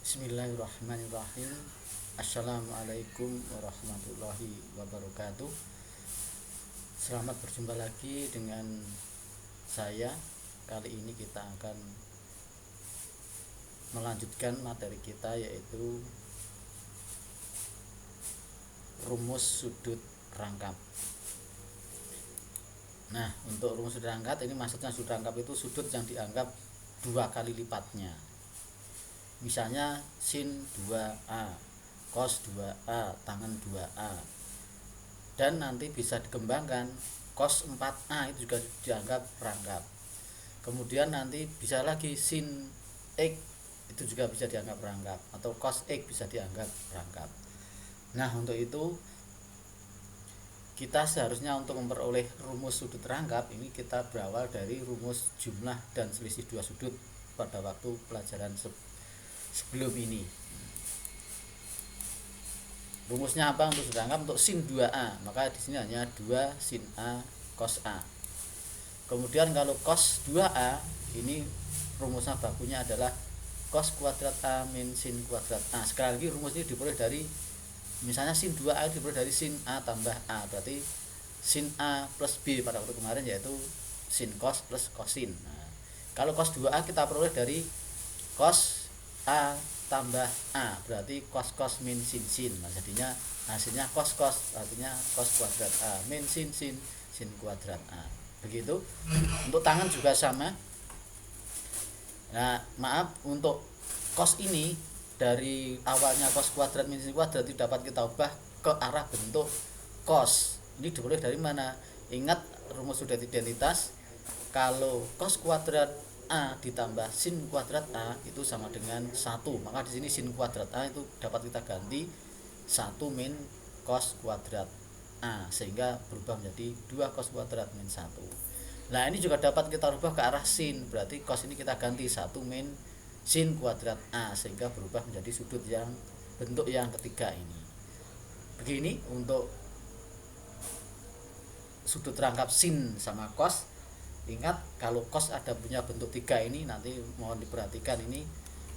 Bismillahirrahmanirrahim. Assalamualaikum warahmatullahi wabarakatuh. Selamat berjumpa lagi dengan saya. Kali ini kita akan melanjutkan materi kita, yaitu rumus sudut rangkap. Nah, untuk rumus sudut rangkap ini maksudnya sudut rangkap itu sudut yang dianggap 2 kali lipatnya. Misalnya sin 2A, cos 2A, tangen 2A. Dan nanti bisa dikembangkan, cos 4A itu juga dianggap rangkap. Kemudian nanti bisa lagi sin X itu juga bisa dianggap rangkap, atau cos X bisa dianggap rangkap. Nah, untuk itu kita seharusnya untuk memperoleh rumus sudut rangkap ini kita berawal dari rumus jumlah dan selisih dua sudut pada waktu pelajaran sebelum ini. Rumusnya apa untuk sudut rangkap? Untuk sin 2A, maka di sini hanya 2 sin A cos A. Kemudian kalau cos 2A, ini rumusnya bakunya adalah cos kuadrat A min sin kuadrat A. Sekali lagi rumus ini diperoleh dari, misalnya sin 2A diperoleh dari sin A tambah A, berarti sin A plus B pada waktu kemarin, yaitu sin cos plus cosin. Nah, kalau cos 2A kita peroleh dari cos A tambah A, berarti cos min sin. Nah, jadinya hasilnya cos, artinya cos kuadrat A min sin kuadrat A. Begitu. Untuk tangan juga sama. Nah, maaf, untuk cos ini dari awalnya cos kuadrat min sin kuadrat itu dapat kita ubah ke arah bentuk cos. Ini diperoleh dari mana? Ingat rumus sudut identitas, kalau cos kuadrat A ditambah sin kuadrat A itu sama dengan 1. Maka di sini sin kuadrat A itu dapat kita ganti 1 min cos kuadrat A, sehingga berubah menjadi 2 cos kuadrat min 1. Nah, ini juga dapat kita rubah ke arah sin, berarti cos ini kita ganti 1 min sin kuadrat A, sehingga berubah menjadi sudut yang bentuk yang ketiga ini. Begini untuk sudut rangkap sin sama cos. Ingat, kalau cos ada punya bentuk 3 ini, nanti mohon diperhatikan ini,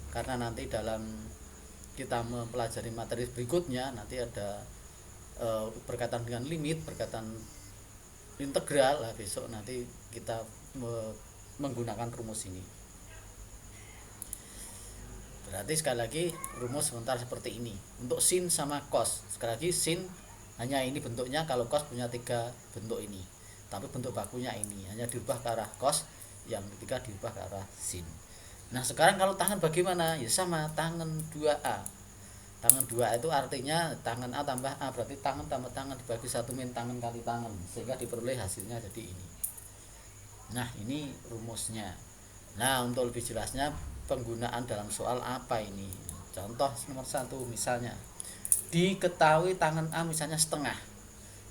karena nanti dalam kita mempelajari materi berikutnya nanti ada berkaitan dengan limit, berkaitan integral. Nah, besok nanti kita menggunakan rumus ini. Berarti sekali lagi rumus sebentar seperti ini untuk sin sama cos. Sekali lagi sin hanya ini bentuknya, kalau cos punya 3 bentuk ini, tapi bentuk bakunya ini hanya diubah ke arah cos, yang ketiga diubah ke arah sin. Nah, sekarang kalau tangan bagaimana? Ya sama, tangan 2A. Tangan 2A itu artinya tangan A tambah A, berarti tangan tambah tangan dibagi 1 min tangan kali tangan, sehingga diperoleh hasilnya jadi ini. Nah, ini rumusnya. Nah, untuk lebih jelasnya penggunaan dalam soal apa ini? Contoh nomor 1 misalnya, diketahui tangan A misalnya setengah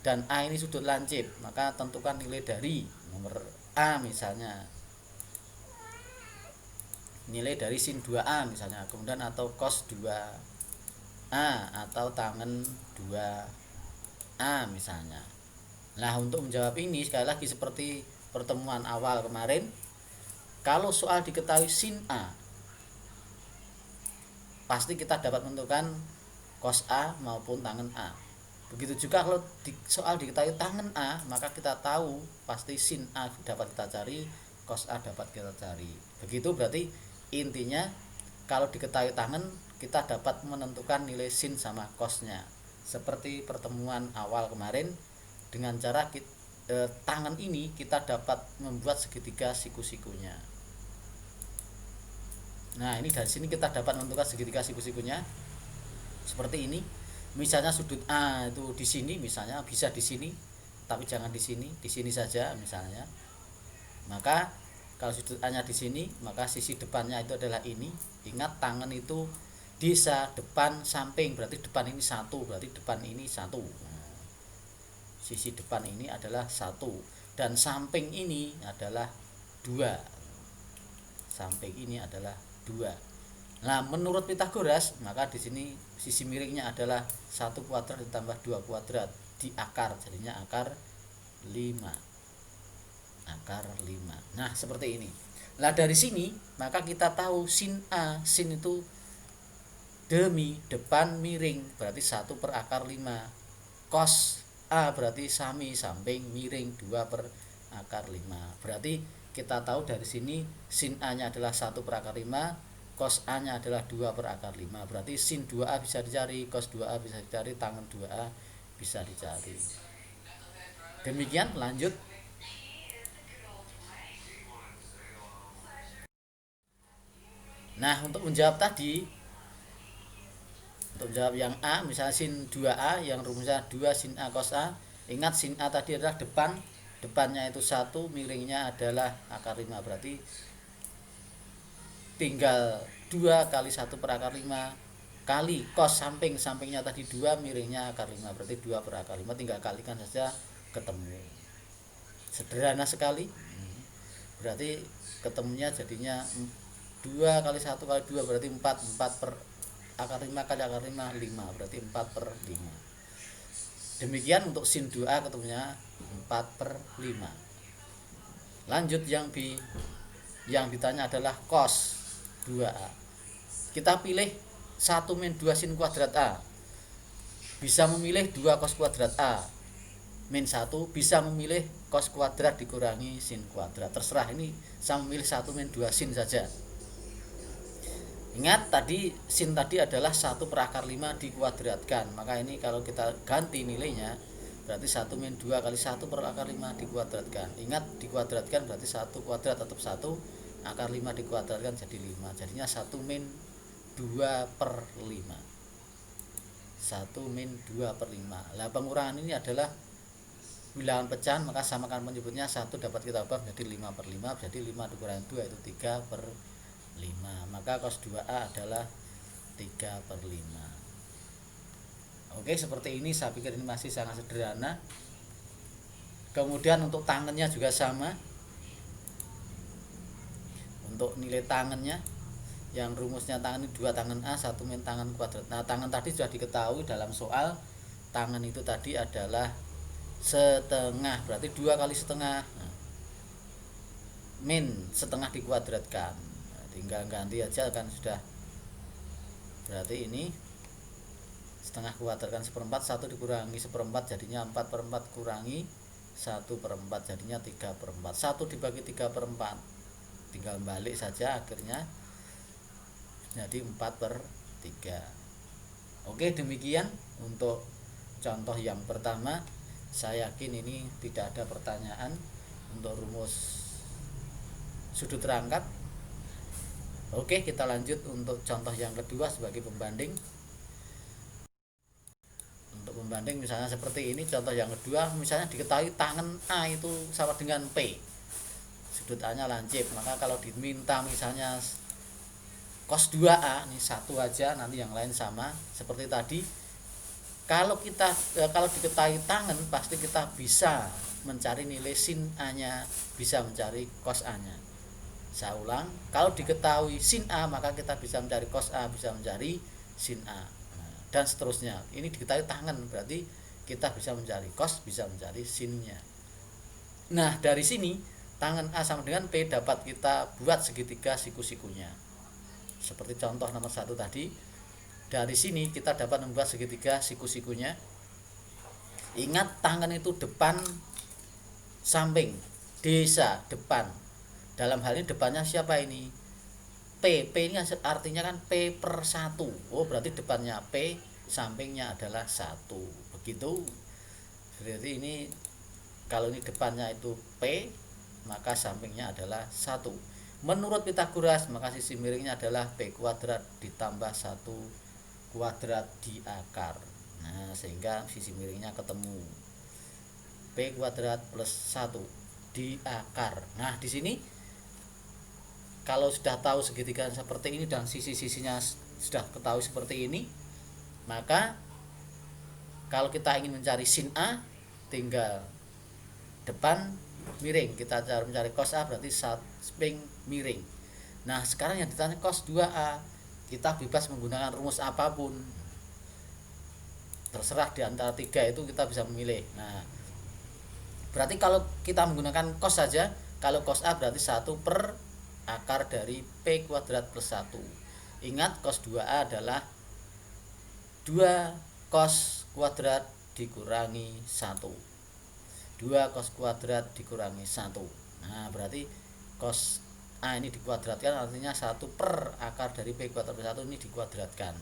dan A ini sudut lancip, maka tentukan nilai dari nomor A, misalnya nilai dari sin 2A misalnya, kemudian atau cos 2A atau tangen 2A misalnya. Nah, untuk menjawab ini sekali lagi seperti pertemuan awal kemarin, kalau soal diketahui sin A, pasti kita dapat menentukan cos A maupun tangen A. Begitu juga kalau soal diketahui tangen A, maka kita tahu pasti sin A dapat kita cari, cos A dapat kita cari. Begitu, berarti intinya kalau diketahui tangen, kita dapat menentukan nilai sin sama cosnya. Seperti pertemuan awal kemarin, dengan cara tangen ini kita dapat membuat segitiga siku-sikunya. Nah, ini dari sini kita dapat menentukan segitiga siku-sikunya seperti ini. Misalnya sudut A itu di sini, misalnya bisa di sini, tapi jangan di sini saja misalnya. Maka kalau sudut A-nya di sini, maka sisi depannya itu adalah ini. Ingat, tangan itu bisa depan samping, berarti depan ini 1, berarti depan ini 1. Nah, sisi depan ini adalah 1 dan samping ini adalah 2. Samping ini adalah 2. Nah, menurut Pitagoras, maka di sini sisi miringnya adalah 1 kuadrat ditambah 2 kuadrat di akar, jadinya akar 5. Akar 5. Nah, seperti ini. Nah, dari sini maka kita tahu sin A, sin itu Demi depan miring berarti 1 per akar 5. Cos A berarti sami samping miring 2 per akar 5. Berarti kita tahu dari sini sin A nya adalah 1 per akar 5, cos A nya adalah 2 per akar 5. Berarti sin 2A bisa dicari, cos 2A bisa dicari, tangen 2A bisa dicari. Demikian, lanjut. Nah, untuk menjawab tadi, untuk menjawab yang A, misalnya sin 2A yang rumusnya 2 sin A cos A. Ingat sin A tadi adalah depannya itu 1, miringnya adalah akar 5. Berarti tinggal 2 kali 1 per akar 5 kali cos sampingnya tadi 2, miringnya akar 5. Berarti 2 per akar 5, tinggal kalikan saja ketemu. Sederhana sekali. Berarti ketemunya jadinya 2 kali 1 kali 2 berarti 4 per akar 5 kali akar 5 5, berarti 4 per 5. Demikian untuk sin 2A ketemunya 4 per 5. Lanjut yang B, yang ditanya adalah cos 2A. Kita pilih 1 min 2 sin kuadrat A, bisa memilih 2 cos kuadrat A. Min 1 bisa memilih cos kuadrat dikurangi sin kuadrat, terserah. Ini saya memilih 1 min 2 sin saja. Ingat tadi sin tadi adalah 1 per akar 5 dikuadratkan. Maka ini kalau kita ganti nilainya berarti 1 min 2 kali 1 per akar 5 dikuadratkan. Ingat dikuadratkan berarti 1 kuadrat tetap 1, akar 5 dikuadratkan jadi 5. Jadinya 1 min 2 per 5. 1 min 2 per 5. Nah, pengurangan ini adalah bilangan pecahan, maka samakan penyebutnya 1 dapat kita ubah menjadi 5 per 5. Jadi 5 dikurangi 2 itu 3 per 5. Maka cos 2A adalah 3 per 5. Oke, seperti ini. Saya pikir ini masih sangat sederhana. Kemudian untuk tangannya juga sama. Untuk nilai tangannya, yang rumusnya tangan ini 2 tangan A 1 min tangan kuadrat. Nah, tangan tadi sudah diketahui dalam soal. Tangan itu tadi adalah setengah, berarti 2 kali setengah. Nah, min setengah dikuadratkan, nah, tinggal ganti aja kan sudah. Berarti ini setengah kuadratkan 1/4, 1 dikurangi 1/4 jadinya 4 per 4 kurangi 1 per 4 jadinya 3 per 4. 1 dibagi 3 per 4 tinggal balik saja, akhirnya jadi 4 per 3. Oke, demikian untuk contoh yang pertama. Saya yakin ini tidak ada pertanyaan untuk rumus sudut rangkap. Oke, kita lanjut untuk contoh yang kedua sebagai pembanding. Untuk pembanding misalnya seperti ini, contoh yang kedua misalnya diketahui tangan A itu sama dengan P, sudut A nya lancip. Maka kalau diminta misalnya cos 2A, ini 1 aja, nanti yang lain sama seperti tadi. Kalau diketahui tangan, pasti kita bisa mencari nilai sin A nya, bisa mencari cos A nya. Saya ulang, kalau diketahui sin A maka kita bisa mencari cos A, bisa mencari sin A, dan seterusnya. Ini diketahui tangan, berarti kita bisa mencari cos, bisa mencari sinnya. Nah, dari sini tangan A sama dengan P dapat kita buat segitiga siku-sikunya. Seperti contoh nomor 1 tadi. Dari sini kita dapat membuat segitiga siku-sikunya. Ingat tangan itu depan samping, desa depan. Dalam hal ini depannya siapa ini? P. P ini artinya kan P per 1. Oh, berarti depannya P, sampingnya adalah 1. Begitu. Berarti ini kalau ini depannya itu P, maka sampingnya adalah 1. Menurut Pitagoras, maka sisi miringnya adalah P kuadrat ditambah 1 kuadrat di akar. Nah, sehingga sisi miringnya ketemu. P kuadrat plus 1 di akar. Nah, di sini kalau sudah tahu segitiga seperti ini dan sisi-sisinya sudah ketahui seperti ini, maka kalau kita ingin mencari sin A, tinggal depan miring, kita cara mencari cos A berarti samping miring. Nah, sekarang yang ditanya cos 2A, kita bebas menggunakan rumus apapun, terserah di antara 3 itu kita bisa memilih. Nah, berarti kalau kita menggunakan cos saja, kalau cos A berarti 1 per akar dari P kuadrat plus 1. Ingat cos 2A adalah 2 cos kuadrat dikurangi 1. 2 cos kuadrat dikurangi 1. Nah, berarti cos A ini dikuadratkan, artinya 1 per akar dari P kuadrat plus 1 ini dikuadratkan.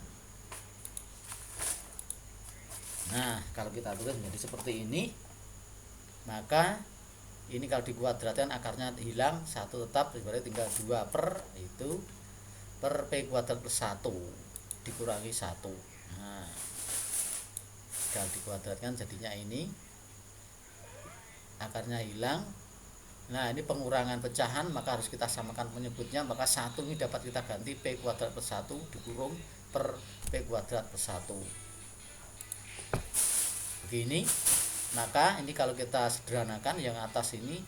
Nah, kalau kita tulis menjadi seperti ini, maka ini kalau dikuadratkan akarnya hilang, 1 tetap, berarti tinggal 2 per itu per P kuadrat plus 1 dikurangi 1. Nah, kalau dikuadratkan jadinya ini, akarnya hilang. Nah, ini pengurangan pecahan, maka harus kita samakan penyebutnya, maka 1 ini dapat kita ganti P kuadrat plus 1 dikurung per P kuadrat plus 1. Begini, maka ini kalau kita sederhanakan yang atas ini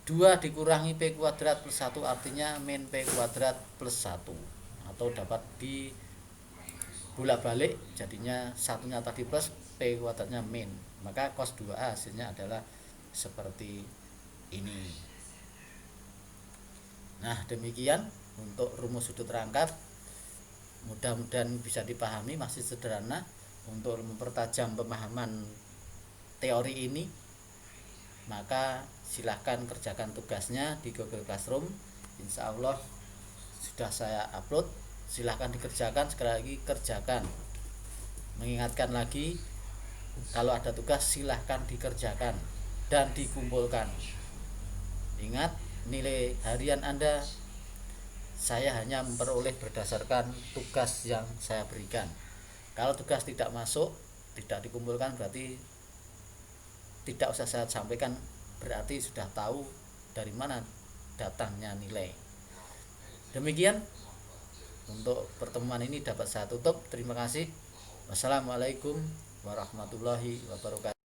2 dikurangi P kuadrat plus 1 artinya min P kuadrat plus 1, atau dapat di bolak balik jadinya satunya tadi plus, P kuadratnya min, maka cos 2A hasilnya adalah seperti ini. Nah, demikian untuk rumus sudut rangkap, mudah-mudahan bisa dipahami, masih sederhana. Untuk mempertajam pemahaman teori ini, maka silahkan kerjakan tugasnya di Google Classroom. Insya Allah sudah saya upload, silahkan dikerjakan. Sekali lagi kerjakan, mengingatkan lagi, kalau ada tugas silahkan dikerjakan dan dikumpulkan. Ingat, nilai harian Anda saya hanya memperoleh berdasarkan tugas yang saya berikan. Kalau tugas tidak masuk, tidak dikumpulkan, berarti tidak usah saya sampaikan, berarti sudah tahu dari mana datangnya nilai. Demikian untuk pertemuan ini dapat saya tutup. Terima kasih. Wassalamualaikum warahmatullahi wabarakatuh.